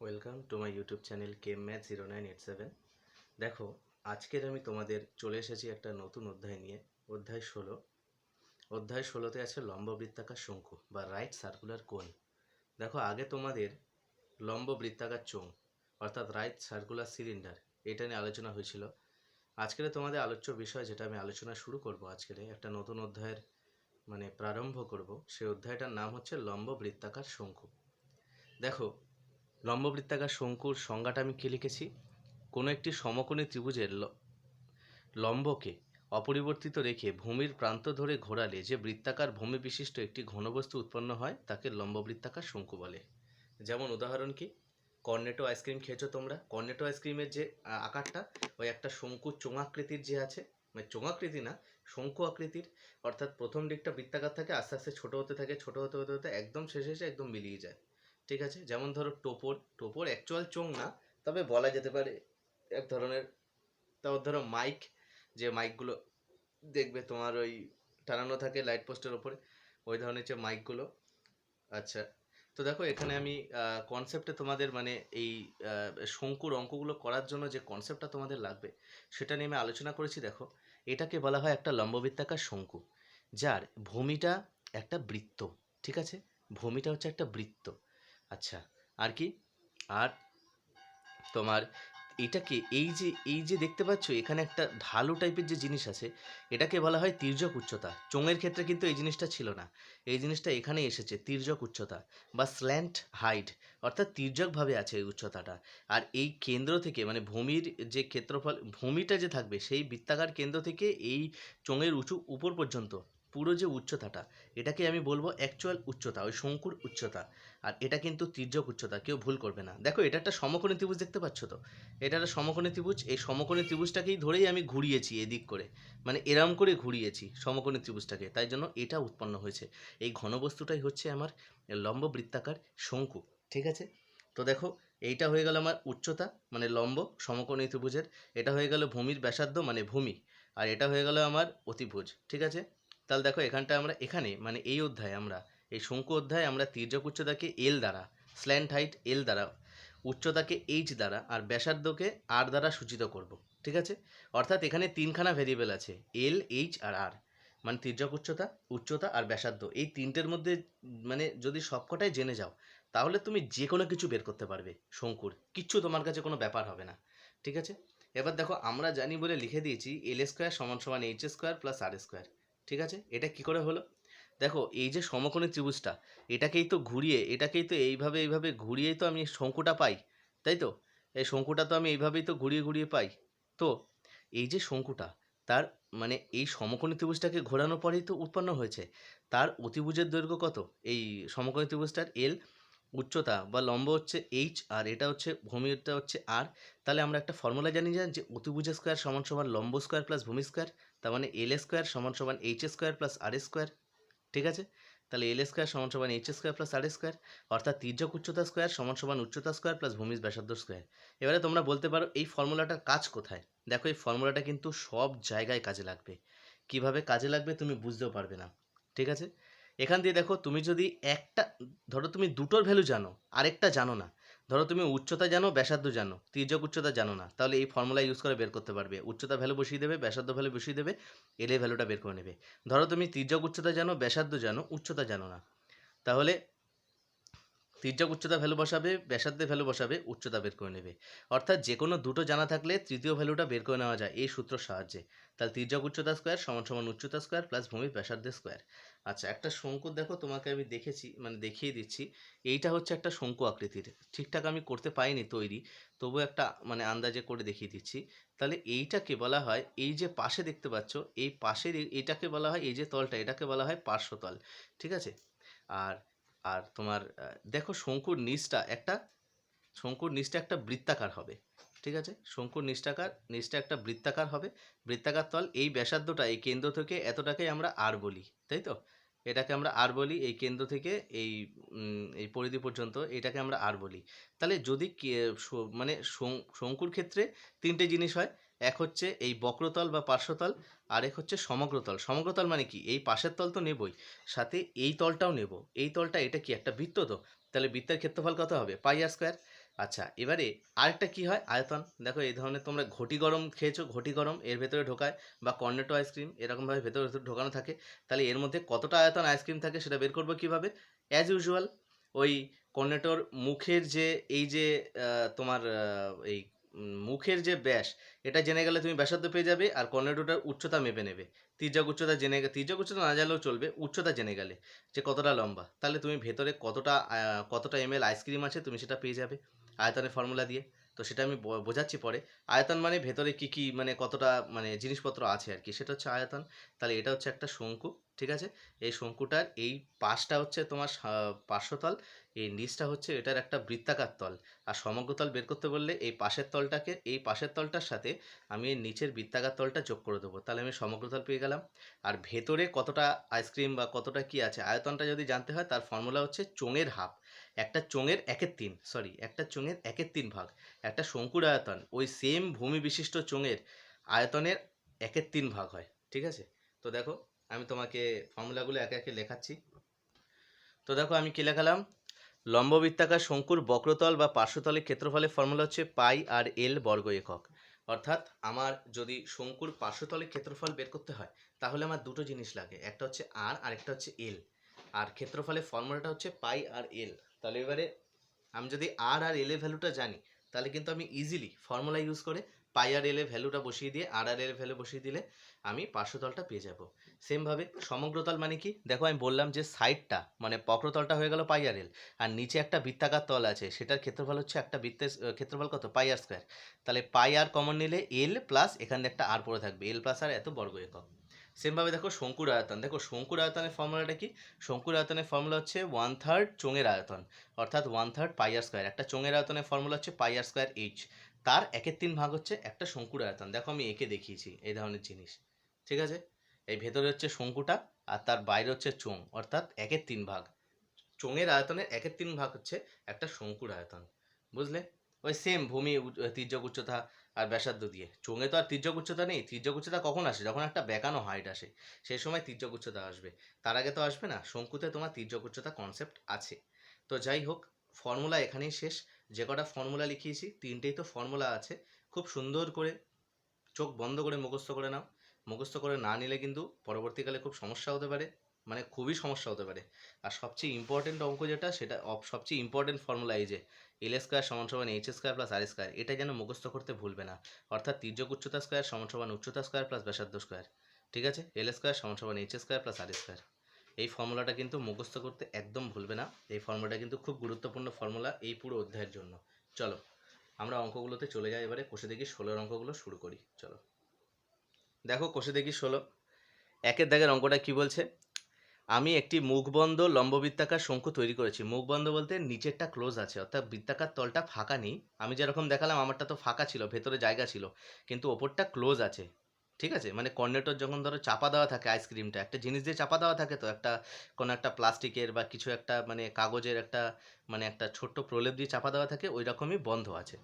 Welcome to my YouTube channel came math 0987। দেখো, আজকের আমি তোমাদের চলে এসেছি একটা নতুন অধ্যায় নিয়ে। অধ্যায় ষোলোতে আছে লম্ব বৃত্তাকার শঙ্কু বা রাইট সার্কুলার কোন। দেখো, আগে তোমাদের লম্ব বৃত্তাকার চোঙ অর্থাৎ রাইট সার্কুলার সিলিন্ডার এটা নিয়ে আলোচনা হয়েছিল। আজকের তোমাদের আলোচ্য বিষয় যেটা আমি আলোচনা শুরু করব, আজকের একটা নতুন অধ্যায়ের প্রারম্ভ করব, সেই অধ্যায়টার নাম হচ্ছে লম্ব বৃত্তাকার শঙ্কু। দেখো, লম্ব বৃত্তাকার শঙ্কুর সংজ্ঞাটা আমি কি লিখেছি? কোনো একটি সমকোণী ত্রিভুজের লম্বকে অপরিবর্তিত রেখে ভূমির প্রান্ত ধরে ঘোরালে যে বৃত্তাকার ভূমি বিশিষ্ট একটি ঘনবস্তু উৎপন্ন হয় তাকে লম্ব বৃত্তাকার শঙ্কু বলে। যেমন উদাহরণ কি, কর্নেটো আইসক্রিম খেয়েছো তোমরা। কর্নেটো আইসক্রিমের যে আকারটা, ওই একটা শঙ্কু চোঙাকৃতির যে আছে, মানে চোঙাকৃতি না, শঙ্কু আকৃতির। অর্থাৎ প্রথম দিকটা বৃত্তাকার থাকে, আস্তে আস্তে ছোট হতে থাকে, ছোট হতে হতে হতে একদম শেষে এসে একদম মিলিয়ে যায়। ঠিক আছে, যেমন ধরো টোপর অ্যাকচুয়াল চোঙ না, তবে বলা যেতে পারে এক ধরনের। তারপর ধরো মাইক, যে মাইকগুলো দেখবে তোমার ওই টানানো থাকে লাইট পোস্টের ওপরে, ওই ধরনের যে মাইকগুলো। আচ্ছা, তো দেখো এখানে আমি কনসেপ্টে তোমাদের এই শঙ্কুর অঙ্কগুলো করার জন্য যে কনসেপ্টটা তোমাদের লাগবে সেটা নিয়ে আমি আলোচনা করেছি। দেখো, এটাকে বলা হয় একটা লম্ববৃত্তাকার শঙ্কু, যার ভূমিটা একটা বৃত্ত। ঠিক আছে, ভূমিটা হচ্ছে একটা বৃত্ত। আচ্ছা, আর কি, আর তোমার এটাকে এই যে দেখতে পাচ্ছ এখানে একটা ঢালু টাইপের যে জিনিস আছে, এটাকে বলা হয় তির্যক উচ্চতা। চোঙের ক্ষেত্রে কিন্তু এই জিনিসটা ছিল না, এই জিনিসটা এখানে এসেছে, তির্যক উচ্চতা বা স্ল্যান্ট হাইট, অর্থাৎ তির্যকভাবে আছে এই উচ্চতাটা। আর এই কেন্দ্র থেকে ভূমির যে ক্ষেত্রফল, ভূমিটা যে থাকবে সেই বৃত্তাকার কেন্দ্র থেকে এই চোঙের উপর পর্যন্ত পুরো যে উচ্চতাটা, এটাকে আমি বলবো অ্যাকচুয়াল উচ্চতা, ওই শঙ্কুর উচ্চতা। আর এটা কিন্তু তির্যক উচ্চতা, কেউ ভুল করবে না। দেখো, এটা একটা সমকোণী ত্রিভুজ, দেখতে পাচ্ছ তো, এটা একটা সমকোণী ত্রিভুজ। এই সমকোণী ত্রিভুজটাকেই ধরেই আমি ঘুরিয়েছি এদিক করে, এরম করে ঘুরিয়েছি সমকোণী ত্রিভুজটাকে, তাই জন্য এটা উৎপন্ন হয়েছে। এই ঘনবস্তুটাই হচ্ছে আমার লম্ব বৃত্তাকার শঙ্কু। ঠিক আছে, তো দেখো, এইটা হয়ে গেল আমার উচ্চতা, লম্ব সমকোণী ত্রিভুজের। এটা হয়ে গেল ভূমির ব্যাসার্ধ, ভূমি। আর এটা হয়ে গেল আমার অতিভুজ। ঠিক আছে, তাহলে দেখো এখানটা আমরা এই অধ্যায়ে এই শঙ্কু অধ্যায়ে আমরা তির্যক উচ্চতাকে এল দ্বারা, স্ল্যান্ট হাইট এল দ্বারা, উচ্চতাকে এইচ দ্বারা আর ব্যাসার্ধকে আর দ্বারা সূচিত করব। ঠিক আছে, অর্থাৎ এখানে তিনখানা ভেরিয়েবল আছে, এল, এইচ আর আর। তির্যক উচ্চতা আর ব্যাসার্ধ, এই তিনটের মধ্যে যদি সবকটাই জেনে যাও, তাহলে তুমি যে কোনো কিছু বের করতে পারবে শঙ্কুর, কিচ্ছু তোমার কাছে কোনো ব্যাপার হবে না। ঠিক আছে, এবার দেখো, আমরা জানি বলে লিখে দিয়েছি এল স্কোয়ার সমান সমান H square plus R square. ঠিক আছে, এটা কি করে হলো? দেখো, এই যে সমকোণী ত্রিভুজটা, এটাকেই তো এইভাবে ঘুরিয়েই তো আমি শঙ্কুটা পাই, তাই তো? এই শঙ্কুটা তো আমি এইভাবেই তো ঘুরিয়ে ঘুরিয়ে পাই। তো এই যে শঙ্কুটা, তার এই সমকোণী ত্রিভুজটাকে ঘোরানোর পরেই তো উৎপন্ন হয়েছে। তার অতিভুজের দৈর্ঘ্য কত? এই সমকোণী ত্রিভুজটার এল, উচ্চতা বা লম্ব হচ্ছে এইচ, আর এটা হচ্ছে ভূমিটা হচ্ছে আর। তাহলে আমরা একটা ফর্মুলা জানি যে অতিভুজ স্কোয়ার সমান সমান লম্ব স্কোয়ার প্লাস ভূমি স্কোয়ার, তার এল স্কোয়ার সমান সমান H square plus R square. ঠিক আছে, তাহলে এল স্কোয়ার সমান সমান H square plus R square, অর্থাৎ তির্যক উচ্চতা স্কোয়ার সমান সমান উচ্চতা স্কোয়ার প্লাস ভূমির ব্যাসার্ধ স্কোয়ার। এবারে তোমরা বলতে পারো এই ফর্মুলাটার কাজ কোথায়? দেখো, এই ফর্মুলাটা কিন্তু সব জায়গায় কাজে লাগবে। কিভাবে কাজে লাগবে তুমি বুঝতেও পারবে না। ঠিক আছে, এখান দিয়ে দেখো, তুমি যদি একটা, ধরো তুমি দুটোর ভ্যালু জানো, আরেকটা জানো না। ধরো তুমি উচ্চতা জানো, ব্যাসার্ধ জানো, তির্যক উচ্চতা জানো না, তাহলে এই ফর্মুলা ইউজ করে বের করতে পারবে। উচ্চতা ভ্যালু বসিয়ে দেবে, ব্যাসার্ধ ভ্যালু বসিয়ে দেবে, এল এর ভ্যালুটা বের করে নেবে। ধরো তুমি তির্যক উচ্চতা জানো, ব্যাসার্ধ জানো, উচ্চতা জানো না, তাহলে তির্যক উচ্চতা ভ্যালু বসাবে, ব্যাসার্ধের ভ্যালু বসাবে, উচ্চতা বের করে নেবে। অর্থাৎ যে কোনো দুটো জানা থাকলে তৃতীয় ভ্যালুটা বের করে নেওয়া যায় এই সূত্রের সাহায্যে। তাহলে তির্যক উচ্চতা স্কোয়ার সমান সমান উচ্চতা স্কোয়ার প্লাস ভূমির ব্যাসার্ধের স্কোয়ার। আচ্ছা, একটা শঙ্কু দেখো, তোমাকে আমি দেখেছি, দেখিয়ে দিচ্ছি। এইটা হচ্ছে একটা শঙ্কু আকৃতির, ঠিকঠাক আমি করতে পাইনি তৈরি, তবু একটা আন্দাজে করে দেখিয়ে দিচ্ছি। তাহলে এইটাকে বলা হয়, এই যে পাশে দেখতে পাচ্ছ, এই পাশের এটাকে বলা হয়, এই যে তলটা, এটাকে বলা হয় পার্শ্বতল। ঠিক আছে, আর আর তোমার দেখো, শঙ্কুর নিচটা একটা বৃত্তাকার হবে। ঠিক আছে, শঙ্কুর নিচটা একটা বৃত্তাকার হবে, বৃত্তাকার তল। এই ব্যাসার্ধটা এই কেন্দ্র থেকে এতটাকেই আমরা আর বলি, তাই তো? এটাকে আমরা আর বলি, এই কেন্দ্র থেকে এই পরিধি পর্যন্ত এটাকে আমরা আর বলি। তাহলে যদি শঙ্কুর ক্ষেত্রে তিনটে জিনিস হয়, এক হচ্ছে এই বক্রতল বা পার্শ্বতল, আর এক হচ্ছে সমগ্রতল। সমগ্রতল মানে কি? এই পাশের তল তো নেবই, সাথে এই তলটাও নেব। এই তলটা, এটা কি একটা বৃত্ত তো, তাহলে বৃত্তের ক্ষেত্রফল কত হবে? পাই আর স্কোয়ার। আচ্ছা, এবারে আরেকটা কি হয়, আয়তন। দেখো এই ধরনের তোমরা ঘটি গরম খেয়েছো, ঘটি গরম এর ভেতরে ঢোকায়, বা কর্নেটো আইসক্রিম এরকমভাবে ভেতরে ভেতরে ঢোকানো থাকে। তাহলে এর মধ্যে কতটা আয়তন আইসক্রিম থাকে সেটা বের করবো কীভাবে? অ্যাজ ইউজুয়াল ওই কর্নেটোর মুখের যে এই যে তোমার এই মুখের যে ব্যাস, এটা জেনে গেলে তুমি ব্যাসার্ধ পেয়ে যাবে, আর কর্নেটোটার উচ্চতা মেপে নেবে। তির্যক উচ্চতা জেনে তির্যক উচ্চতা না জানলেও চলবে, উচ্চতা জেনে গেলে যে কতটা লম্বা, তাহলে তুমি ভেতরে কতটা এমএল আইসক্রিম আছে তুমি সেটা পেয়ে যাবে আয়তনের ফর্মুলা দিয়ে। তো সেটা আমি বোঝাচ্ছি পরে। আয়তন মানে ভেতরে কি কি মানে কতটা মানে জিনিসপত্র আছে আর কি, সেটা হচ্ছে আয়তন। তাহলে এটা হচ্ছে একটা শঙ্কু, ঠিক আছে। এই শঙ্কুটার এই পাশটা হচ্ছে তোমার পার্শ্বতল, এই নিচটা হচ্ছে এটার একটা বৃত্তাকার তল। আর সমগ্রতল বের করতে বললে এই পাশের তলটাকে এই পাশের তলটার সাথে আমি এই নিচের বৃত্তাকার তলটা যোগ করে দেবো, তাহলে আমি সমগ্রতল পেয়ে গেলাম। আর ভেতরে কতটা আইসক্রিম বা কতটা কি আছে আয়তনটা যদি জানতে হয়, তার ফর্মুলা হচ্ছে চোঙের হাফ। একটা চোঙের 1/3, সরি, একটা চোঙের 1/3 ভাগ। একটা শঙ্কুর আয়তন ওই সেম ভূমি বিশিষ্ট চোঙের আয়তনের 1/3 ভাগ হয়, ঠিক আছে। তো দেখো আমি তোমাকে ফর্মুলাগুলো একে একে লেখাচ্ছি। তো দেখো আমি কি লেখালাম, লম্ববৃত্তাকার শঙ্কুর বক্রতল বা পার্শ্বতলের ক্ষেত্রফলের ফর্মুলা হচ্ছে পাই আর এল বর্গ একক। অর্থাৎ আমার যদি শঙ্কুর পার্শ্বতলের ক্ষেত্রফল বের করতে হয়, তাহলে আমার দুটো জিনিস লাগে, একটা হচ্ছে আর একটা হচ্ছে এল। আর ক্ষেত্রফলের ফর্মুলাটা হচ্ছে পাই আর এল। তাহলে এবারে আমি যদি আর এল এর ভ্যালুটা জানি, তাহলে কিন্তু আমি ইজিলি ফর্মুলা ইউজ করে পাই আর এল এর ভ্যালুটা বসিয়ে দিয়ে আর এল এর ভ্যালু বসিয়ে দিলে আমি পার্শ্বতলটা পেয়ে যাব। সেমভাবে সমগ্রতল মানে কি, দেখো আমি বললাম যে সাইডটা মানে বক্রতলটা হয়ে গেল পাই আর এল, আর নিচে একটা বৃত্তাকার তল আছে, সেটার ক্ষেত্রফল হচ্ছে একটা বৃত্তের ক্ষেত্রফল কত, পাই আর স্কোয়ার। তাহলে পাই আর কমন নিলে এল প্লাস এখানে একটা আর পড়ে থাকবে, এল প্লাস আর এত বর্গ একক। সেমভাবে দেখো শঙ্কুর আয়তন, দেখো শঙ্কুর আয়তনের ফর্মুলাটা কি, শঙ্কুর আয়তনের ফর্মুলা হচ্ছে 1/3 চোঙের আয়তন, অর্থাৎ 1/3 পাই আর স্কোয়ার। একটা চোঙের আয়তনের ফর্মুলা হচ্ছে পাই আর স্কোয়ার এইচ, তার 1/3 ভাগ হচ্ছে একটা শঙ্কুর আয়তন। দেখো আমি এঁকে দেখিয়েছি এই ধরনের জিনিস, ঠিক আছে। এই ভেতরে হচ্ছে শঙ্কুটা, আর তার বাইরে হচ্ছে চোঙ, অর্থাৎ 1/3 ভাগ। চোঙের আয়তনের 1/3 ভাগ হচ্ছে একটা শঙ্কুর আয়তন, বুঝলে। ওই সেম ভূমি তির্যক উচ্চতা আর ব্যাসার্ধ দিয়ে। চোঙে তো আর তির্যক উচ্চতা নেই, তির্যক উচ্চতা কখন আসে, যখন একটা বেঁকানো হাইট আসে, সেই সময় তির্যক উচ্চতা আসবে, তার আগে তো আসবে না। শঙ্কুতে তোমার তির্যক উচ্চতা কনসেপ্ট আছে। তো যাই হোক, ফর্মুলা এখানেই শেষ। যে কটা ফর্মুলা লিখিয়েছি তিনটেই তো ফর্মুলা আছে, খুব সুন্দর করে চোখ বন্ধ করে মুখস্থ করে নাও। মুখস্থ করে না নিলে কিন্তু পরবর্তীকালে খুব সমস্যা হতে পারে, মানে খুবই সমস্যা হতে পারে। আর সবচেয়ে ইম্পর্টেন্ট অঙ্ক যেটা, সেটা সবচেয়ে ইম্পর্টেন্ট ফর্মুলা এই যে এল স্কোয়ার সমান সমান H square plus R square, এটা যেন মুখস্থ করতে ভুলবে না। অর্থাৎ তির্যক উচ্চতা স্কোয়ার সমান সমান উচ্চতা স্কোয়ার প্লাস ব্যাসার্ধ স্কোয়ার, ঠিক আছে। এল স্কোয়ার সমান সমান H square plus R square, এই ফর্মুলাটা কিন্তু মুখস্থ করতে একদম ভুলবে না। এই ফর্মুলাটা কিন্তু খুব গুরুত্বপূর্ণ ফর্মুলা এই পুরো অধ্যায়ের জন্য। চলো আমরা অঙ্কগুলোতে চলে যাই, এবারে কষে দেখি 16 অঙ্কগুলো শুরু করি, চলো। দেখো কষে দেখি 16 একের দাগের অঙ্কটা কি বলছে, আমি একটি মুখবন্ধ লম্ববৃত্তাকার শঙ্কু তৈরি করেছি। মুখবন্ধ বলতে নিচেরটা ক্লোজ আছে, অর্থাৎ বৃত্তাকার তলটা ফাঁকা নেই। আমি যেরকম দেখালাম আমারটা তো ফাঁকা ছিল, ভেতরে জায়গা ছিল, কিন্তু ওপরটা ক্লোজ আছে, ঠিক আছে। মানে কর্নেটোর যখন ধরো চাপা দেওয়া থাকে আইসক্রিমটা, একটা জিনিস দিয়ে চাপা দেওয়া থাকে, তো একটা কোনো একটা প্লাস্টিকের বা কিছু একটা মানে কাগজের একটা মানে একটা ছোট্ট প্রলেপ দিয়ে চাপা দেওয়া থাকে, ওই রকমই বন্ধ আছে।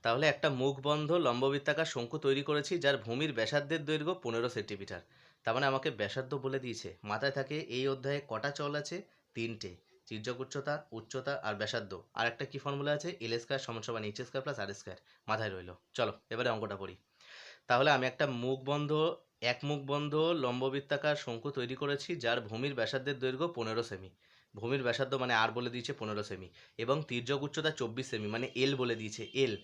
তাহলে একটা মুখবন্ধ লম্ববৃত্তাকার শঙ্কু তৈরি করেছি, যার ভূমির ব্যাসার্ধের দৈর্ঘ্য 15 সেন্টিমিটার। তার মানে আমাকে ব্যাসার্ধ বলে দিয়েছে। মাথায় থাকে এই অধ্যায়ে কটা চল আছে, তিনটে, তির্যক উচ্চতা, উচ্চতা আর ব্যাসার্ধ। আর একটা কি ফর্মুলা আছে, এল স্কোয়ার সমান সমান H square plus R square, মাথায় রইলো। চলো এবারে অঙ্কটা পড়ি। তাহলে আমি একটা এক মুখবন্ধ লম্ববৃত্তাকার শঙ্কু তৈরি করেছি, যার ভূমির ব্যাসার্ধের দৈর্ঘ্য 15 সেমি। ভূমির ব্যাসার্ধ মানে আর বলে দিয়েছে 15 সেমি, এবং তির্যক উচ্চতা 24 সেমি, মানে এল বলে দিয়েছে এল।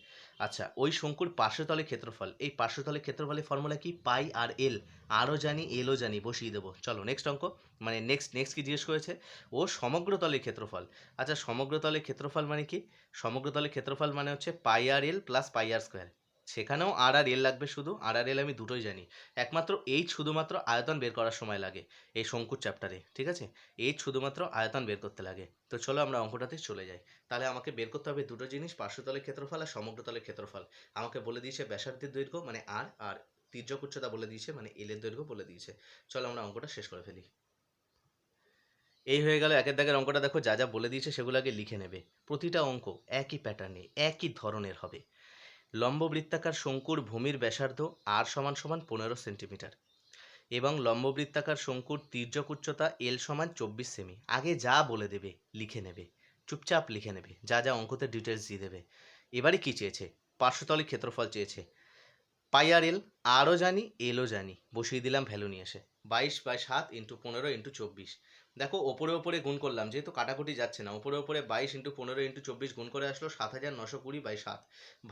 আচ্ছা, ওই শঙ্কুর পার্শ্বতলের ক্ষেত্রফল, এই পার্শ্বতলের ক্ষেত্রফলের ফর্মুলা কি, পাই আর এল। আরও জানি এলও জানি, বসিয়ে দেবো। চলো নেক্সট অঙ্ক, মানে নেক্সট কি জিজ্ঞেস করেছে, ও সমগ্রতলের ক্ষেত্রফল। আচ্ছা, সমগ্রতলের ক্ষেত্রফল মানে কি, সমগ্রতলের ক্ষেত্রফল মানে হচ্ছে পাই আর এল প্লাস পাই আর স্কোয়ার। সেখানেও আর এল লাগবে, শুধু আর এল আমি দুটোই জানি। একমাত্র এইচ শুধুমাত্র আয়তন বের করার সময় লাগে এই শঙ্কুর চ্যাপ্টারে, ঠিক আছে। এইচ শুধুমাত্র আয়তন বের করতে লাগে। তো চলো আমরা অঙ্কটাতে চলে যাই। তাহলে আমাকে বের করতে হবে দুটো জিনিস, পার্শ্বতলের ক্ষেত্রফল আর সমগ্রতলের ক্ষেত্রফল। আমাকে বলে দিয়েছে ব্যাসার্ধের দৈর্ঘ্য মানে আর তির্যক উচ্চতা বলে দিয়েছে মানে এল এর দৈর্ঘ্য বলে দিয়েছে। চলো আমরা অঙ্কটা শেষ করে ফেলি। এই হয়ে গেল একের দাগের অঙ্কটা। দেখো যা যা বলে দিয়েছে সেগুলো আগে লিখে নেবে। প্রতিটা অঙ্ক একই প্যাটার্নে একই ধরনের হবে। লম্ববৃত্তাকার শঙ্কুর ভূমির ব্যাসার্ধ আর সমান সমান 15 সেন্টিমিটার, এবং লম্ববৃত্তাকার শঙ্কুর তির্যক উচ্চতা এল সমান 24 সেমি। আগে যা বলে দেবে লিখে নেবে, চুপচাপ লিখে নেবে, যা যা অঙ্কতে ডিটেলস দিয়ে দেবে। এবারে কি চেয়েছে, পার্শ্বতলের ক্ষেত্রফল চেয়েছে। পাই আর এল, আরও জানি এলও জানি, বসিয়ে দিলাম ভ্যালু নিয়ে এসে 22/7 ইন্টু 15 ইন্টু 24। দেখো ওপরে ওপরে গুণ করলাম, যেহেতু কাটাকুটি যাচ্ছে না, ওপরে ওপরে 22 ইন্টু 15 ইন্টু 24 গুণ করে আসলো 7920/7।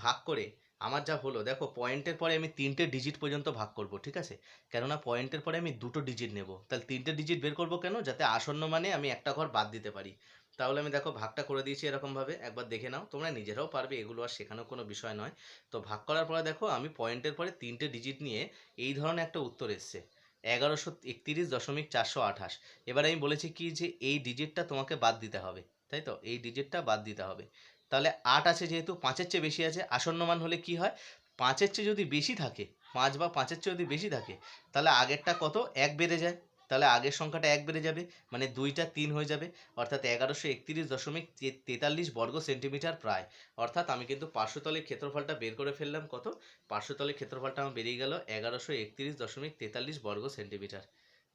ভাগ করে আমার যা হলো, দেখো পয়েন্টের পরে আমি 3টে ডিজিট পর্যন্ত ভাগ করব, ঠিক আছে, কেননা পয়েন্টের পরে আমি 2টো ডিজিট নেব। তাহলে 3টে ডিজিট বের করবো কেন, যাতে আসন্ন মানে আমি একটা ঘর বাদ দিতে পারি। তাহলে আমি দেখো ভাগটা করে দিয়েছি এরকমভাবে, একবার দেখে নাও, তোমরা নিজেরাও পারবে, এগুলো আর শেখানোর কোনো বিষয় নয়। তো ভাগ করার পরে দেখো আমি পয়েন্টের পরে 3টে ডিজিট নিয়ে এই ধরনের একটা উত্তর এসছে 1131.428। এবার আমি বলেছি কি যে এই ডিজিটটা তোমাকে বাদ দিতে হবে, তাই তো, এই ডিজিটটা বাদ দিতে হবে। তাহলে 8 আছে, যেহেতু 5-এর চেয়ে বেশি আছে, আসন্ন মান হলে কি হয়, 5-এর চেয়ে যদি বেশি থাকে, 5 বা 5-এর চেয়ে যদি বেশি থাকে, তাহলে আগেরটা কত 1 বেড়ে যায়, তাহলে আগের সংখ্যাটা 1 বেড়ে যাবে, মানে 2টা 3 হয়ে যাবে, অর্থাৎ 1131.43 বর্গ সেন্টিমিটার প্রায়। অর্থাৎ আমি কিন্তু পার্শ্বতলের ক্ষেত্রফলটা বের করে ফেললাম, কত, পার্শ্বতলের ক্ষেত্রফলটা আমার বেরিয়ে গেল 1131.43 বর্গ সেন্টিমিটার।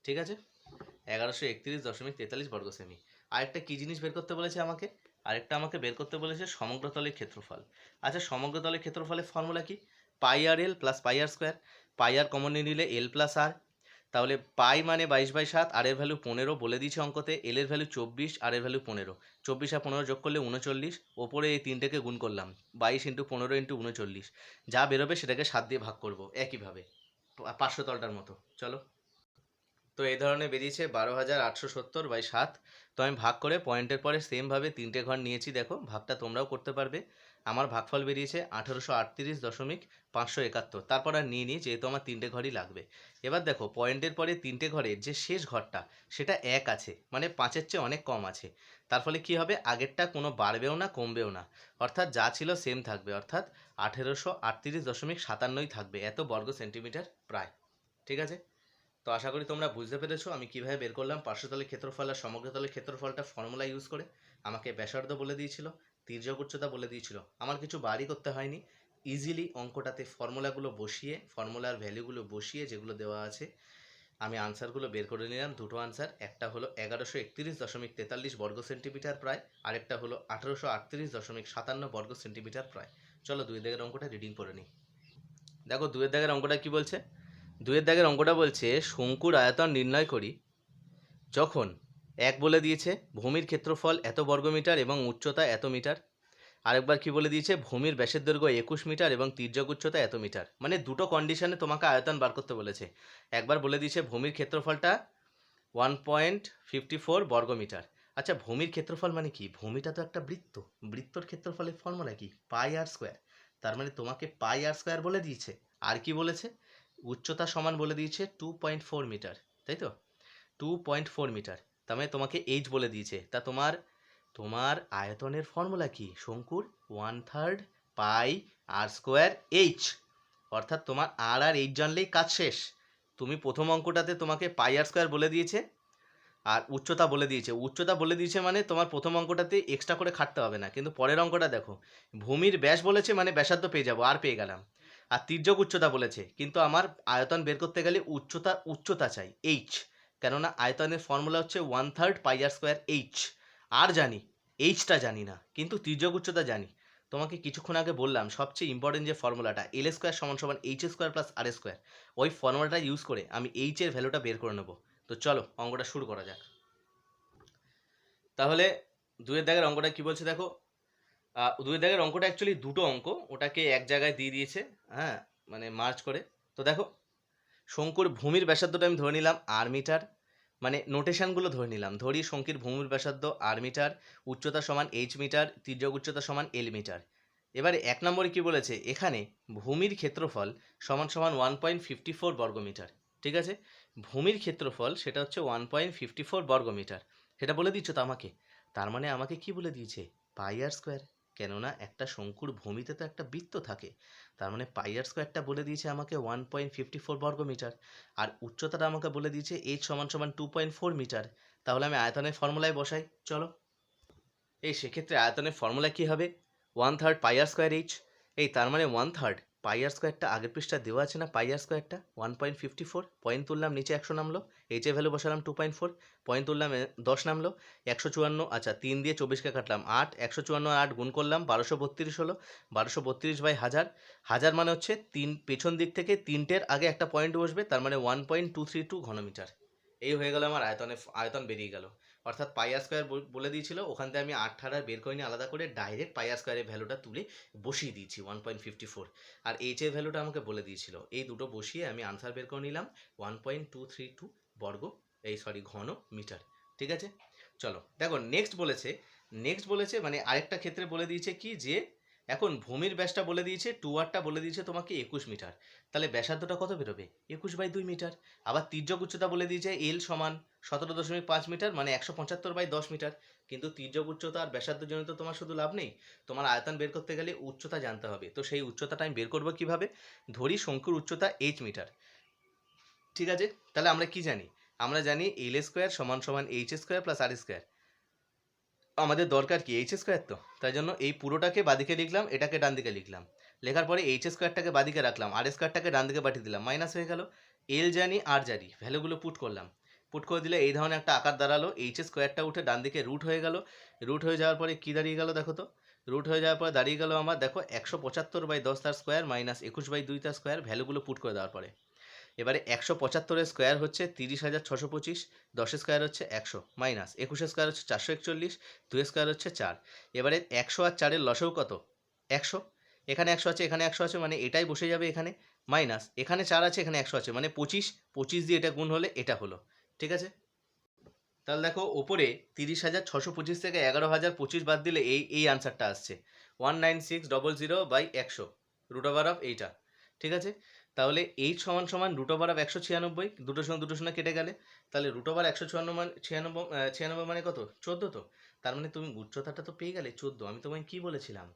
ঠিক আছে, 1131.43 বর্গ সেমি। আরেকটা কি জিনিস বের করতে বলেছে আমাকে, আমাকে বের করতে বলেছে সমগ্রতলের ক্ষেত্রফল। আচ্ছা, সমগ্রতলের ক্ষেত্রফলের ফর্মুলা কি, পাই আর এল প্লাস পাই আর স্কোয়ার, পাই আর কমন নিয়ে নিলে এল প্লাস আর। তাহলে পাই মানে 22/7, আর এর ভ্যালু 15 বলে দিয়েছে অঙ্কতে, এল এর ভ্যালু 24, আর এর ভ্যালু 15, 24 আর 15 যোগ করলে 39, ওপরে এই 3টেকে গুণ করলাম 22 ইন্টু 15 ইন্টু 39, যা বেরোবে সেটাকে 7 দিয়ে ভাগ করব একইভাবে পার্শ্বতলটার মতো। চলো, তো এই ধরনের বেরিয়েছে 12,870/7। তো আমি ভাগ করে পয়েন্টের পরে সেমভাবে 3টে ঘর নিয়েছি, দেখো ভাগটা তোমরাও করতে পারবে। আমার ভাগফল বেরিয়েছে 1838.571। তারপর আর নিয়ে নিই, যেহেতু আমার 3টে ঘরই লাগবে। এবার দেখো পয়েন্টের পরে 3টে ঘরের যে শেষ ঘরটা সেটা 1 আছে, মানে 5-এর চেয়ে অনেক কম আছে। তার ফলে কী হবে, আগেরটা কোনো বাড়বেও না কমবেও না, অর্থাৎ যা ছিল সেম থাকবে, অর্থাৎ 1838.57 থাকবে, এত বর্গ সেন্টিমিটার প্রায়। ঠিক আছে, তো আশা করি তোমরা বুঝতে পেরেছো আমি কিভাবে বের করলাম পার্শ্বতলের ক্ষেত্রফল আর সমগ্রতলের ক্ষেত্রফলটা। ফর্মুলা ইউজ করে আমাকে ব্যাসার্ধ বলে দিয়েছিল, তির্যক উচ্চতা বলে দিয়েছিল, আমার কিছু বাড়ি করতে হয়নি। ইজিলি অঙ্কটাতে ফর্মুলাগুলো বসিয়ে, ফর্মুলার ভ্যালুগুলো বসিয়ে যেগুলো দেওয়া আছে, আমি আনসারগুলো বের করে নিলাম। দুটো আনসার, একটা হলো 1131.43 বর্গ সেন্টিমিটার প্রায়, আরেকটা হলো 1838.57 বর্গ সেন্টিমিটার প্রায়। চলো 2 দাগের অঙ্কটা রিডিং করে নিই। দেখো 2 দাগের অঙ্কটা কি বলছে, 2 দাগের অঙ্কটা বলছে শঙ্কুর আয়তন নির্ণয় করি যখন 1 বলে দিয়েছে ভূমির ক্ষেত্রফল এত বর্গমিটার এবং উচ্চতা এত মিটার, আরেকবার কি বলে দিয়েছে ভূমির ব্যাসের দৈর্ঘ্য 21 মিটার এবং তির্যক উচ্চতা এত মিটার। মানে দুটো কন্ডিশনে তোমাকে আয়তন বার করতে বলেছে। একবার বলে দিয়েছে ভূমির ক্ষেত্রফলটা 1.54 বর্গমিটার। আচ্ছা, ভূমির ক্ষেত্রফল মানে কি, ভূমিটা তো একটা বৃত্ত, বৃত্তর ক্ষেত্রফলের ফর্মুলা কি, পাই আর স্কোয়ার। তার মানে তোমাকে পাই আর স্কোয়ার বলে দিয়েছে, আর কি বলেছে, উচ্চতা সমান বলে দিয়েছে 2.4 মিটার, তাই তো, 2.4 মিটার। তার মানে তোমাকে এইচ বলে দিয়েছে। তা তোমার আয়তনের ফর্মুলা কি, শঙ্কুর 1/3 পাই আর স্কোয়ার এইচ, অর্থাৎ তোমার আর এইচ জানলেই কাজ শেষ। তুমি প্রথম অঙ্কটাতে তোমাকে পাই আর স্কোয়ার বলে দিয়েছে আর উচ্চতা বলে দিয়েছে, মানে তোমার প্রথম অঙ্কটাতে এক্সট্রা করে খাটতে হবে না। কিন্তু পরের অঙ্কটা দেখো, ভূমির ব্যাস বলেছে মানে ব্যাসার্ধ পেয়ে যাবো, আর পেয়ে গেলাম। আর তির্যক উচ্চতা বলেছে, কিন্তু আমার আয়তন বের করতে গেলে উচ্চতা চাই এইচ, কেননা আয়তনের ফর্মুলা হচ্ছে 1/3 পাই আর স্কোয়ার এইচ। আর জানি, এইচটা জানি না, কিন্তু তির্যক উচ্চতা জানি। তোমাকে কিছুক্ষণ আগে বললাম সবচেয়ে ইম্পর্টেন্ট যে ফর্মুলাটা, এল স্কোয়ার সমান সমান H square plus R square, ওই ফর্মুলাটা ইউজ করে আমি এইচ এর ভ্যালুটা বের করে নেবো। তো চলো অঙ্কটা শুরু করা যাক। তাহলে 2 দাগের অঙ্কটা কি বলছে দেখো, 2 দাগের অঙ্কটা অ্যাকচুয়ালি দুটো অঙ্ক, ওটাকে এক জায়গায় দিয়ে দিয়েছে, হ্যাঁ, মানে মার্চ করে। তো দেখো শঙ্কুর ভূমির ব্যাসার্ধটা আমি ধরে নিলাম আর মিটার, মানে নোটেশনগুলো ধরে নিলাম, ধরি শঙ্কুর ভূমির ব্যাসার্ধ আর মিটার, উচ্চতা সমান এইচ মিটার, তির্যক উচ্চতা সমান এল মিটার। এবারে 1 নম্বরে কি বলেছে, এখানে ভূমির ক্ষেত্রফল সমান সমান 1.54 বর্গমিটার। ঠিক আছে, ভূমির ক্ষেত্রফল সেটা হচ্ছে 1.54 বর্গমিটার, সেটা বলে দিচ্ছ তো আমাকে। তার মানে আমাকে কি বলে দিয়েছে, পাই আর স্কোয়ার, কেননা একটা শঙ্কুর ভূমিতে তো একটা বৃত্ত থাকে, তার মানে পাই আর স্কোয়ারটা বলে দিয়েছে আমাকে 1.54 বর্গমিটার, আর উচ্চতাটা আমাকে বলে দিয়েছে এইচ সমান সমান 2.4 মিটার। তাহলে আমি আয়তনের ফর্মুলায় বসাই, চলো। এই সেক্ষেত্রে আয়তনের ফর্মুলা কি হবে, 1/3 পাই আর স্কোয়ার এইচ। এই তার মানে 1/3 পাই আর স্কোয়ারটা আগের পৃষ্ঠা দেওয়া আছে না, পাই আর স্কোয়ারটা 1.54, পয়েন্ট তুললাম নিচে 100 নামলো, এইচ এর ভ্যালু বসালাম 2.4, পয়েন্ট তুললাম 10 নামলো, 154, আচ্ছা 3 দিয়ে 24কে কাটলাম 8, 154 আর 8 গুণ করলাম 1232 হলো, 1232/1000, হাজার মানে হচ্ছে 3 পেছন দিক থেকে 3টের আগে একটা পয়েন্ট বসবে, তার মানে 1.232 ঘনমিটার। এই হয়ে গেল আমার আয়তন বেরিয়ে গেল। অর্থাৎ পাই আর স্কোয়ার বলে দিয়েছিল, ওখান থেকে আমি 8 আর বের করে নিয়ে আলাদা করে ডাইরেক্ট পাই আর স্কোয়ারের ভ্যালুটা তুলে বসিয়ে দিয়েছি 1.54, আর এইচ এর ভ্যালুটা আমাকে বলে দিয়েছিল, এই দুটো বসিয়ে আমি আনসার বের করে নিলাম 1.232 ঘন মিটার। ঠিক আছে, চলো দেখো নেক্সট বলেছে মানে আরেকটা ক্ষেত্রে বলে দিয়েছে কি, যে এখন ভূমির ব্যাসটা বলে দিয়েছে 2rটা বলে দিয়েছে তোমাকে 21 মিটার, তাহলে ব্যাসার্ধটা কত বেরোবে 21/2 মিটার। আবার তির্যক উচ্চতা বলে দিয়েছে এল সমান 17.5 মিটার, মানে 175/10 মিটার। কিন্তু তির্যক উচ্চতা আর ব্যাসার্ধের জন্য তো তোমার শুধু লাভ নেই, তোমার আয়তন বের করতে গেলে উচ্চতা জানতে হবে। তো সেই উচ্চতাটা আমি বের করবো কিভাবে, ধরি শঙ্কুর উচ্চতা h মিটার। ঠিক আছে, তাহলে আমরা কি জানি, আমরা জানি এল স্কোয়ার সমান সমান H square plus R square. আমাদের দরকার কি এইচ স্কোয়ার, তো তাই জন্য এই পুরোটাকে বাদিকে লিখলাম, এটাকে ডান দিকে লিখলাম, লেখার পরে এইচ স্কোয়ারটাকে বাদিকে রাখলাম, আর স্কোয়ারটাকে ডান দিকে পাঠিয়ে দিলাম, মাইনাস হয়ে গেল। এল জানি আর জানি, ভ্যালুগুলো পুট করলাম, পুট করে দিলে এই ধরনের একটা আকার দাঁড়ালো, এইচ স্কোয়ারটা উঠে ডান দিকে রুট হয়ে গেল, রুট হয়ে যাওয়ার পরে কী দাঁড়িয়ে গেল দেখো তো, রুট হয়ে যাওয়ার পরে দাঁড়িয়ে গেল আমার দেখো 175/10 তার স্কোয়ার মাইনাস 21/2 তার স্কোয়ার, ভ্যালুগুলো পুট করে দেওয়ার পরে এবারে 175 স্কোয়ার হচ্ছে 30,625, 10 স্কোয়ার হচ্ছে 100, মাইনাস 21 স্কোয়ার হচ্ছে 441, 2 স্কোয়ার হচ্ছে 4। এবারে 100 আর 4-এর লসও কত 100, এখানে 100 আছে এখানে 100 আছে, মানে এটাই বসে যাবে এখানে, মাইনাস এখানে 4 আছে এখানে 100 আছে, মানে 25 দিয়ে এটা গুণ হলে এটা হলো। ঠিক আছে, তাহলে দেখো ওপরে 30,625 থেকে 11,025 বাদ দিলে এই আনসারটা আসছে 19600/100 রুট ওভার অফ এইটা। ঠিক আছে, তাহলে এইচ সমান সমান রুট ওভার অফ 196, দুটোর সঙ্গে দুটোর সঙ্গে কেটে গেলে, তাহলে রুট ওভার 196 মানে কত 14, তো তার মানে তুমি উচ্চতাটা তো পেয়ে গেলে 14। আমি তোমায় কি বলেছিলাম,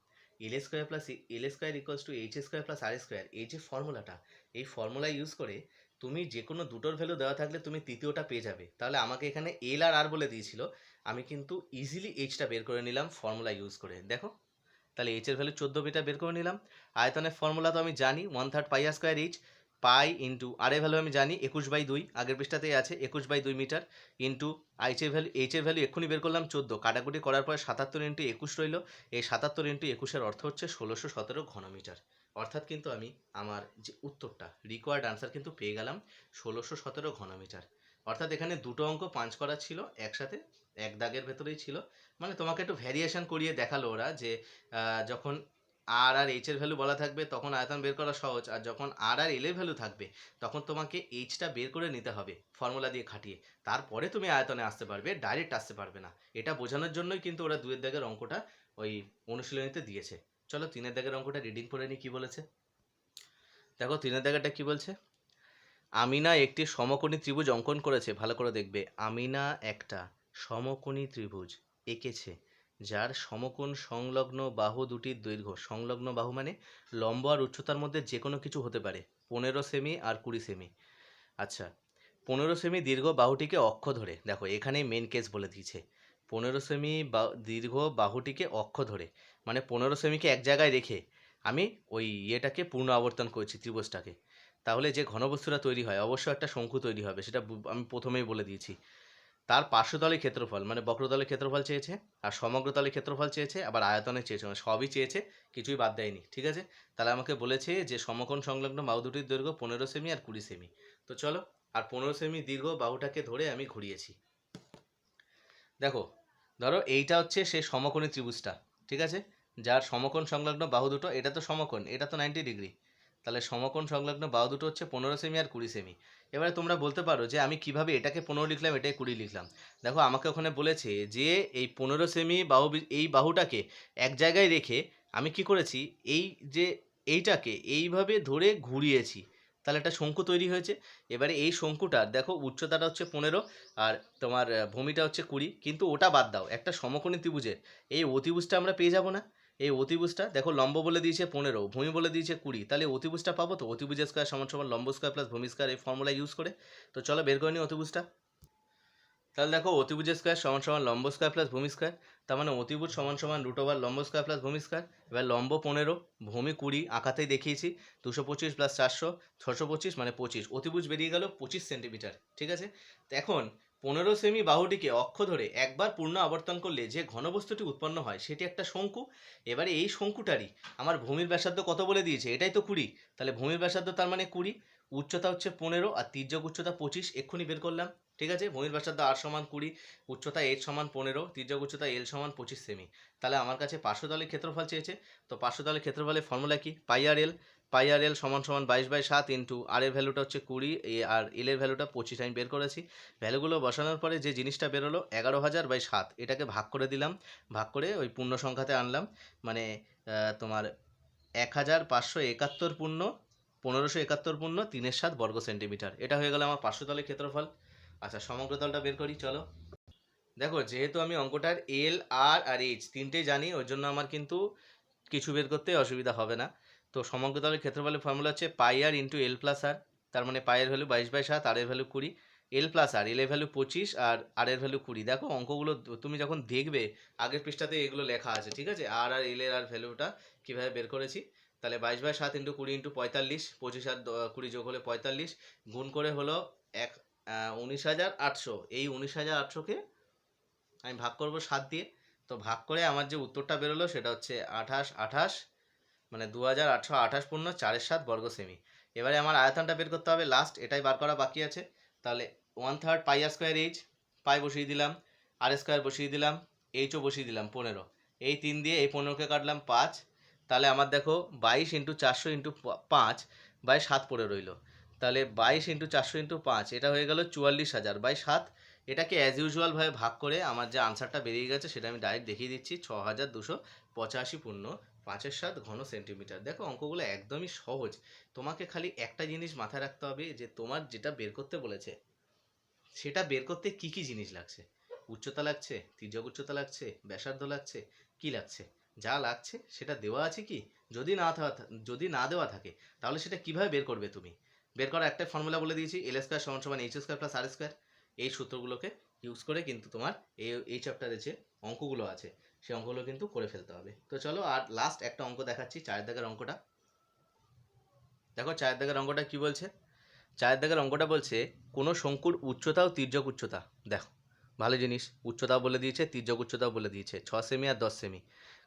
L square plus L square equals to H square plus R square, এই যে ফর্মুলাটা, এই ফর্মুলা ইউজ করে তুমি যে কোনো দুটোর ভ্যালু দেওয়া থাকলে তুমি তৃতীয়টা পেয়ে যাবে। তাহলে আমাকে এখানে এল আর আর বলে দিয়েছিল, আমি কিন্তু ইজিলি এইচটা বের করে নিলাম ফর্মুলা ইউজ করে। দেখো তাহলে এইচ এর ভ্যালু 14 মিটার বের করে নিলাম। আয়তনের ফর্মুলা তো আমি জানি 1/3 পাই আর স্কোয়ার এইচ, পাই ইন্টু আর এর ভ্যালু আমি জানি 21/2, আগের পৃষ্ঠাতেই আছে 21/2 মিটার, ইন্টু এইচ এর ভ্যালু এক্ষুনি বের করলাম 14, কাটাকুটি করার পরে 77 ইন্টু 21 রইল, এই 77 ইন্টু 21-এর অর্থ হচ্ছে 1617 ঘনমিটার। অর্থাৎ কিন্তু আমি আমার যে উত্তরটা রিকোয়ার্ড আনসার কিন্তু পেয়ে গেলাম 1617 ঘনমিটার। অর্থাৎ এখানে দুটো অঙ্ক পাঞ্চ করা ছিল একসাথে, এক দাগের ভেতরেই ছিল, মানে তোমাকে একটু ভ্যারিয়েশন করিয়ে দেখালো ওরা যে যখন আর এইচ এর ভ্যালু বলা থাকবে তখন আয়তন বের করা সহজ, আর যখন আর এল এর ভ্যালু থাকবে তখন তোমাকে এইচটা বের করে নিতে হবে ফর্মুলা দিয়ে খাটিয়ে, তারপরে তুমি আয়তনে আসতে পারবে, ডাইরেক্ট আসতে পারবে না। এটা বোঝানোর জন্যই কিন্তু ওরা 2-এর দাগের অঙ্কটা ওই অনুশীলনীতে দিয়েছে। চলো 3-এর দাগের অঙ্কটা রিডিং করে নিই কী বলেছে। দেখো 3-এর দাগেরটা কী বলছে, আমিনা একটি সমকোণী ত্রিভুজ অঙ্কন করেছে, ভালো করে দেখবে, আমিনা একটা সমকোণী ত্রিভুজ এঁকেছে যার সমকোণ সংলগ্ন বাহু দুটির দৈর্ঘ্য, সংলগ্ন বাহু মানে লম্ব আর উচ্চতার মধ্যে যে কোনো কিছু হতে পারে, 15 সেমি আর 20 সেমি। আচ্ছা 15 সেমি দীর্ঘ বাহুটিকে অক্ষ ধরে, দেখো এখানে মেন কেস বলে দিয়েছে 15 সেমি দীর্ঘ বাহুটিকে অক্ষ ধরে, মানে 15 সেমিকে এক জায়গায় রেখে আমি ওই ইয়েটাকে পূর্ণ আবর্তন করছি ত্রিভুজটাকে, তাহলে যে ঘনবস্তুটা তৈরি হয় অবশ্যই একটা শঙ্কু তৈরি হবে, সেটা আমি প্রথমেই বলে দিয়েছি। তার পার্শ্বতলের ক্ষেত্রফল মানে বক্রতলের ক্ষেত্রফল চেয়েছে, আর সমগ্রতলের ক্ষেত্রফল চেয়েছে, আবার আয়তনে চেয়েছে, মানে সবই চেয়েছে, কিছুই বাদ দেয়নি। ঠিক আছে, তাহলে আমাকে বলেছে যে সমকোণ সংলগ্ন বাহু দুটির দৈর্ঘ্য 15 সেমি আর 20 সেমি। তো চলো, আর 15 সেমি দীর্ঘ বাহুটাকে ধরে আমি ঘুরিয়েছি। দেখো ধরো এইটা হচ্ছে সেই সমকোণী ত্রিভুজটা, ঠিক আছে, যার সমকোণ সংলগ্ন বাহু দুটো, এটা তো সমকোণ, এটা তো 90 ডিগ্রি, তাহলে সমকোণ সংলগ্ন বাহু দুটো হচ্ছে 15 সেমি আর 20 সেমি। এবারে তোমরা বলতে পারো যে আমি কিভাবে এটাকে 15 লিখলাম এটাকে 20 লিখলাম। দেখো আমাকে ওখানে বলেছে যে এই 15 সেমি বাহু, এই বাহুটাকে এক জায়গায় রেখে আমি কি করেছি, এই যে এইটাকে এইভাবে ধরে ঘুরিয়েছি, তাহলে একটা শঙ্কু তৈরি হয়েছে। এবারে এই শঙ্কুটার দেখো উচ্চতাটা হচ্ছে 15 আর তোমার ভূমিটা হচ্ছে 20, কিন্তু ওটা বাদ দাও, একটা সমকোণী ত্রিভুজের এই অতিভুজটা আমরা পেয়ে যাব না। এই অতিভুজটা দেখো লম্ব বলে দিয়েছে 15, ভূমি বলে দিয়েছে 20, তাহলে অতিভুজটা পাবো তো, অতিভুজ স্কোয়ার সমান সমান লম্ব স্কোয়ার প্লাস ভূমি স্কোয়ার, এই ফর্মুলা ইউজ করে। তো চলো বের করে নিই অতিভুজটা। তাহলে দেখো অতিভুজ স্কোয়ার সমান সমান লম্ব স্কোয়ার প্লাস ভূমি স্কোয়ার, তার মানে অতিভুজ সমান সমান রুট ওভার লম্ব স্কোয়ার প্লাস ভূমি স্কোয়ার। এবার লম্ব 15, ভূমি 20, আঁকাতেই দেখিয়েছি 225 প্লাস 400 625 মানে 25, অতিভুজ বেরিয়ে গেল 25 সেন্টিমিটার। ঠিক আছে, তো এখন 15 সেমি বাহুটিকে অক্ষ ধরে একবার পূর্ণ আবর্তন করলে যে ঘনবস্তুটি উৎপন্ন হয় সেটি একটা শঙ্কু। এবারে এই শঙ্কুটারই আমার ভূমির ব্যাসার্ধ কত বলে দিয়েছে, এটাই তো 20, তাহলে ভূমির ব্যাসার্ধ তার মানে 20, উচ্চতা হচ্ছে 15 আর তির্যক উচ্চতা 25, এক্ষুনি বের করলাম। ঠিক আছে, ভূমির ব্যাসার্ধ আর সমান 20, উচ্চতা এইচ সমান 15, তির্যক উচ্চতা এল সমান 25 সেমি। তাহলে আমার কাছে পার্শ্বতলের ক্ষেত্রফল চেয়েছে, তো পার্শ্বতলের ক্ষেত্রফলের ফর্মুলা কি, পাই আর এল। পাই আর এল সমান সমান 22/7 ইন্টু আর এর ভ্যালুটা হচ্ছে 20 আর এল এর ভ্যালুটা 25 আমি বের করেছি। ভ্যালুগুলো বসানোর পরে যে জিনিসটা বেরোলো 11,000/7, এটাকে ভাগ করে দিলাম, ভাগ করে ওই পূর্ণ সংখ্যাতে আনলাম, মানে তোমার 1571 পূর্ণ 1571 পূর্ণ 3/7 বর্গ সেন্টিমিটার। এটা হয়ে গেল আমার পার্শ্বতলের ক্ষেত্রফল। আচ্ছা, সমগ্রতলটা বের করি চলো। দেখো যেহেতু আমি অঙ্কটার এল আর এইচ তিনটেই জানি, ওই জন্য আমার কিন্তু কিছু বের করতে অসুবিধা হবে না। তো সমগ্রতলের ক্ষেত্রফলের ফর্মুলা হচ্ছে পাই আর ইন্টু এল প্লাস আর, তার মানে পাইয়ের ভ্যালু 22/7, আর এর ভ্যালু 20, এল প্লাস আর, এল এর ভ্যালু 25 আর এর ভ্যালু 20। দেখো অঙ্কগুলো তুমি যখন দেখবে আগের পৃষ্ঠাতে এগুলো লেখা আছে, ঠিক আছে, আর এল এর আর ভ্যালুটা কীভাবে বের করেছি। তাহলে 22/7 ইন্টু 20 ইন্টু 45, 25 আর 20 যোগ হলে 45, গুণ করে হলো 19,800। এই 19,800কে আমি ভাগ করব 7 দিয়ে, তো ভাগ করে আমার যে উত্তরটা বেরোলো সেটা হচ্ছে 28 মানে 2828 পূর্ণ 4/7 বর্গ সেমি। এবারে আমার আয়তনটা বের করতে হবে, লাস্ট এটাই বার করা বাকি আছে। তাহলে 1/3 পাই আর স্কোয়ার এইচ, পাই বসিয়ে দিলাম, আর স্কোয়ার বসিয়ে দিলাম, এইচও বসিয়ে দিলাম 15, এই 3 দিয়ে এই 15কে কাটলাম 5, তাহলে আমার দেখো 22 ইন্টু 400 ইন্টু 5/7 পড়ে রইল। তাহলে 22 ইন্টু 400 ইন্টু 5, এটা হয়ে গেল 44,000/7। এটাকে অ্যাজ ইউজুয়ালভাবে ভাগ করে আমার যে আনসারটা বেরিয়ে গেছে সেটা আমি ডাইরেক্ট দেখিয়ে দিচ্ছি, 6,285 পূর্ণ 5/7 ঘন সেন্টিমিটার। দেখো অঙ্কগুলো একদমই সহজ, তোমাকে খালি একটা জিনিস মাথায় রাখতে হবে যে তোমার যেটা বের করতে বলেছে সেটা বের করতে কি কি জিনিস লাগছে, উচ্চতা লাগছে, তির্যক উচ্চতা লাগছে, ব্যাসার্ধ লাগছে, কি লাগছে, যা লাগছে সেটা দেওয়া আছে কি, যদি না দেওয়া থাকে তাহলে সেটা কিভাবে বের করবে তুমি। বের করার একটা ফর্মুলা বলে দিয়েছি, এল স্কোয়ার সমান সমান H square plus R square. এই সূত্রগুলোকে ইউজ করে কিন্তু তোমার এই চ্যাপ্টারে যে অঙ্কগুলো আছে সেই অঙ্কগুলো কিন্তু করে ফেলতে হবে। তো চলো আর লাস্ট একটা অঙ্ক দেখাচ্ছি, 4 দাগের অঙ্কটা। দেখো 4 দাগের অঙ্কটা কি বলছে, 4 দাগের অঙ্কটা বলছে কোনো শঙ্কুর উচ্চতা ও তির্যক উচ্চতা। দেখো ভালো জিনিস, উচ্চতাও বলে দিয়েছে, তির্যক উচ্চতাও বলে দিয়েছে, 6 সেমি আর 10 সেমি,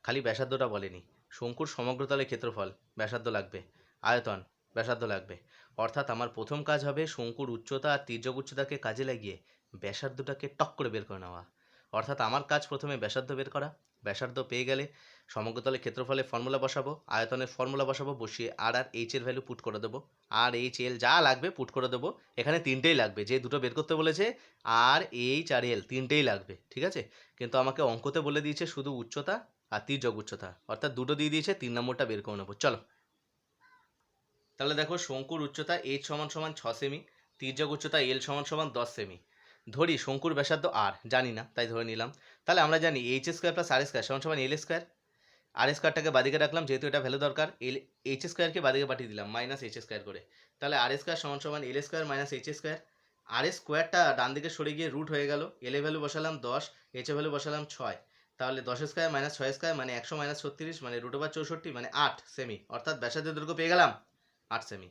খালি ব্যাসার্ধটা বলেনি। শঙ্কুর সমগ্রতলের ক্ষেত্রফল ব্যাসার্ধ লাগবে, আয়তন ব্যাসার্ধ লাগবে, অর্থাৎ আমার প্রথম কাজ হবে শঙ্কুর উচ্চতা আর তির্যক উচ্চতাকে কাজে লাগিয়ে ব্যাসার্ধটাকে টক করে বের করে নেওয়া। অর্থাৎ আমার কাজ প্রথমে ব্যাসার্ধ বের করা, ব্যাসার্ধ পেয়ে গেলে সমগ্রতলের ক্ষেত্রফলের ফর্মুলা বসাবো, আয়তনের ফর্মুলা বসাবো, বসিয়ে আর এইচ এর ভ্যালু পুট করে দেবো, আর এইচ এল যা লাগবে পুট করে দেবো। এখানে তিনটেই লাগবে, যে দুটো বের করতে বলেছে আর এইচ আর এল তিনটেই লাগবে, ঠিক আছে। কিন্তু আমাকে অঙ্কতে বলে দিয়েছে শুধু উচ্চতা আর তির্যক উচ্চতা, অর্থাৎ দুটো দিয়ে দিয়েছে, 3 নম্বরটা বের করে নেবো চলো। তাহলে দেখো শঙ্কুর উচ্চতা এইচ সমান সমান 6 সেমি, তির্যক উচ্চতা এল সমান সমান 10 সেমি। ধরি শঙ্কুর ব্যাসার্ধ আর জানি না তাই ধরে নিলাম। তাহলে আমরা জানি H square plus R square সমান সমান এল স্কোয়ার, আর স্কোয়ারটাকে বাদিকে রাখলাম যেহেতু এটা ভ্যালু দরকার, এল এইচ স্কোয়ারকে বাদিকে পাঠিয়ে দিলাম মাইনাস এইচ স্কোয়ার করে। তাহলে আর স্কোয়ার সমান সমান এল স্কোয়ার মাইনাস এইচ স্কোয়ার, আর স্কোয়ারটা ডান দিকে সরে গিয়ে রুট হয়ে গেল, এল এর ভ্যালু বসালাম 10, এইচ এর ভ্যালু বসালাম 6, তাহলে 10 স্কোয়ার মাইনাস 6 স্কোয়ার মানে 100 মাইনাস 36 মানে রুট ওভার 64 মানে 8 সেমি, অর্থাৎ ব্যাসার্ধের দৈর্ঘ্য পেয়ে গেলাম 8 সেমি।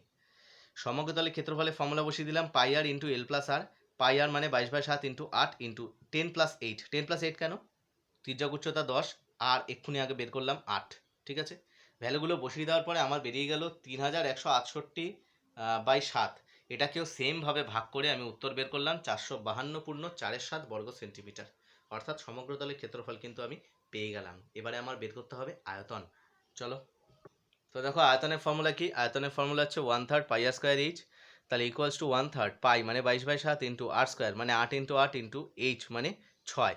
সমগ্রতলের ক্ষেত্রফলে ফর্মুলা বসিয়ে দিলাম পাই আর ইন্টু এল প্লাস আর, পাই আর মানে 22/7 ইন্টু 8 ইন্টু 10 প্লাস 8, 10 প্লাস 8 কেন, তির্যক উচ্চতা 10 আর এক্ষুনি আগে বের করলাম 8, ঠিক আছে। ভ্যালুগুলো বসিয়ে দেওয়ার পরে আমার বেরিয়ে গেল 3168/7। এটাকেও সেমভাবে ভাগ করে আমি উত্তর বের করলাম 452 পূর্ণ 4/7 বর্গ সেন্টিমিটার, অর্থাৎ সমগ্রতলের ক্ষেত্রফল কিন্তু আমি পেয়ে গেলাম। এবারে আমার বের করতে হবে আয়তন, চলো। তো দেখো আয়তনের ফর্মুলা কি, আয়তনের ফর্মুলা হচ্ছে 1/3 পাই আর স্কোয়ার এইচ, তাহলে ইকুয়ালস টু 1/3 পাই মানে 22/7 ইন্টু আর স্কোয়ার মানে 8 ইন্টু 8 ইন্টু এইচ মানে 6,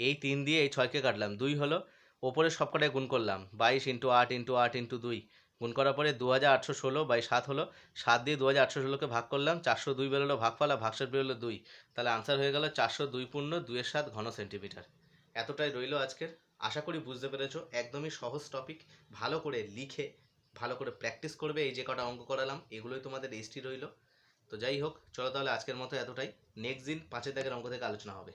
এই 3 দিয়ে এই 6কে কাটলাম, 2 হলো, ওপরে সবকটায় গুণ করলাম 22 ইন্টু 8 ইন্টু 8 ইন্টু 2, গুণ করার পরে 2816/7 হলো, 7 দিয়ে 2816কে ভাগ করলাম, 402 বেরোলো, ভাগফল আর ভাগশেষ বেরোলো 2, তাহলে আনসার হয়ে গেল 402 পূর্ণ 2/7 ঘন সেন্টিমিটার। এতটাই রইলো আজকের, আশা করি বুঝতে পেরেছো, একদমই সহজ টপিক, ভালো করে লিখে ভালো করে প্র্যাকটিস করবে। এই যে কটা অঙ্ক করালাম এগুলোই তোমাদের এসটি রইলো। তো যাই হোক চলো তাহলে আজকের মতো এতটাই, নেক্সট দিন 5 দাগের অঙ্ক থেকে আলোচনা হবে।